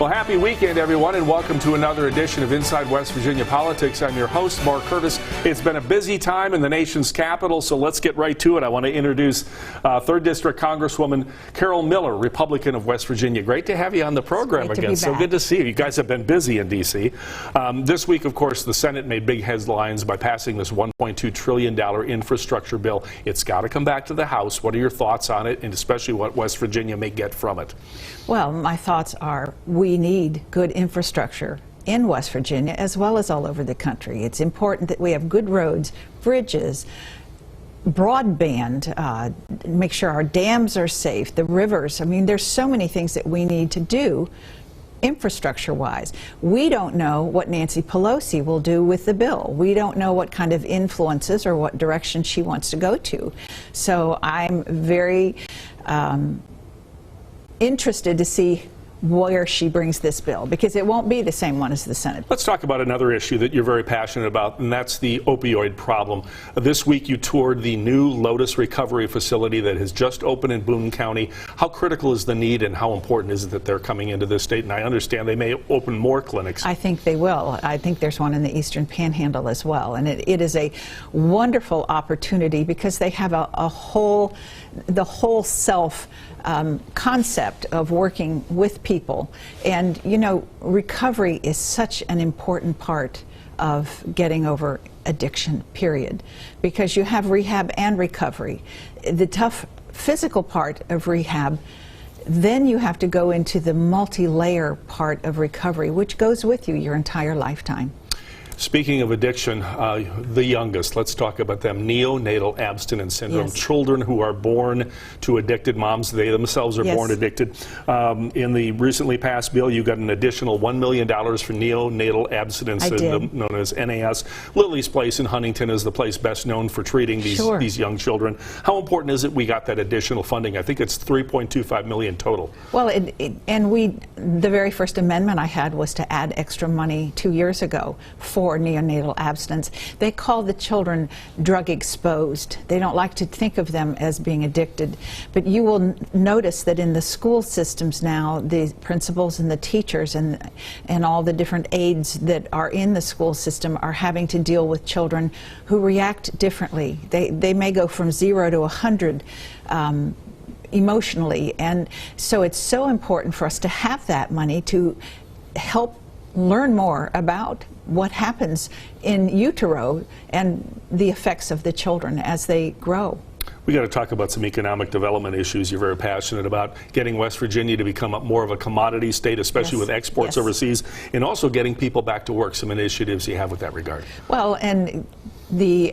Well, happy weekend, everyone, and welcome to another edition of Inside West Virginia Politics. I'm your host, Mark Curtis. It's been a busy time in the nation's capital, so let's get right to it. I want to introduce 3rd District Congresswoman Carol Miller, Republican of West Virginia. Great to have you on the program again. So good to see you. You guys have been busy in D.C. This week, of course, the Senate made big headlines by passing this $1.2 trillion infrastructure bill. It's got to come back to the House. What are your thoughts on it, and especially what West Virginia may get from it? Well, my thoughts are we need good infrastructure in West Virginia as well as all over the country. It's important that we have good roads, bridges, broadband, make sure our dams are safe, the rivers. I mean, there's so many things that we need to do infrastructure-wise. We don't know what Nancy Pelosi will do with the bill. We don't know what kind of influences or what direction she wants to go to. So I'm very interested to see where she brings this bill, because it won't be the same one as the Senate. Let's talk about another issue that you're very passionate about, and that's the opioid problem. This week you toured the new Lotus Recovery Facility that has just opened in Boone County. How critical is the need, and how important is it that they're coming into this state? And I understand they may open more clinics. I think they will. I think there's one in the Eastern Panhandle as well, and it is a wonderful opportunity because they have the whole self concept of working with people. And you know, recovery is such an important part of getting over addiction, period, because you have rehab and recovery. The tough physical part of rehab, then you have to go into the multi-layer part of recovery, which goes with you your entire lifetime. Speaking of addiction, the youngest, let's talk about them, neonatal abstinence syndrome. Yes. Children who are born to addicted moms, they themselves are born addicted. In the recently passed bill, you got an additional $1 million for neonatal abstinence syndrome, known as NAS. Lily's Place in Huntington is the place best known for treating these young children. How important is it we got that additional funding? I think it's $3.25 million total. Well, the very first amendment I had was to add extra money 2 years ago for neonatal abstinence. They call the children drug exposed. They don't like to think of them as being addicted. But you will notice that in the school systems now, the principals and the teachers and all the different aides that are in the school system are having to deal with children who react differently. They may go from 0 to 100 emotionally. And so it's so important for us to have that money to help learn more about what happens in utero and the effects of the children as they grow. We got to talk about some economic development issues you're very passionate about, getting West Virginia to become more of a commodity state, especially with exports overseas, and also getting people back to work, some initiatives you have with that regard. Well, and the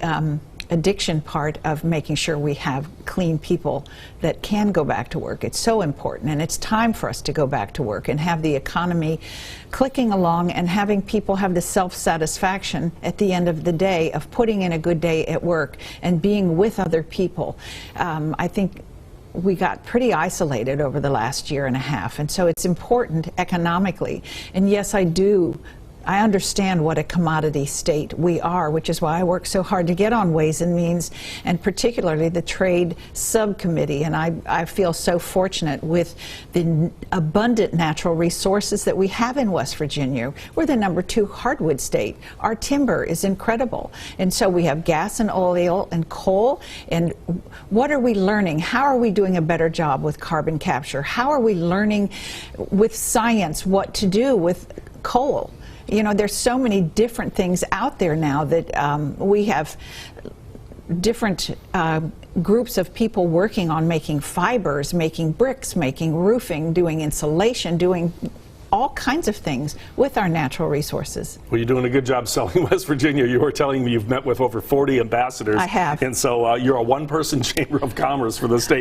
addiction part of making sure we have clean people that can go back to work. It's so important, and it's time for us to go back to work and have the economy clicking along and having people have the self-satisfaction at the end of the day of putting in a good day at work and being with other people. I think we got pretty isolated over the last year and a half, and so it's important economically. And yes, I understand what a commodity state we are, which is why I work so hard to get on Ways and Means, and particularly the Trade Subcommittee. And I feel so fortunate with the abundant natural resources that we have in West Virginia. We're the #2 hardwood state. Our timber is incredible. And so we have gas and oil and coal. And what are we learning? How are we doing a better job with carbon capture? How are we learning with science what to do with coal? You know, there's so many different things out there now that we have different groups of people working on making fibers, making bricks, making roofing, doing insulation, doing all kinds of things with our natural resources. Well, you're doing a good job selling West Virginia. You were telling me you've met with over 40 ambassadors. I have. And so you're a one-person chamber of commerce for the state.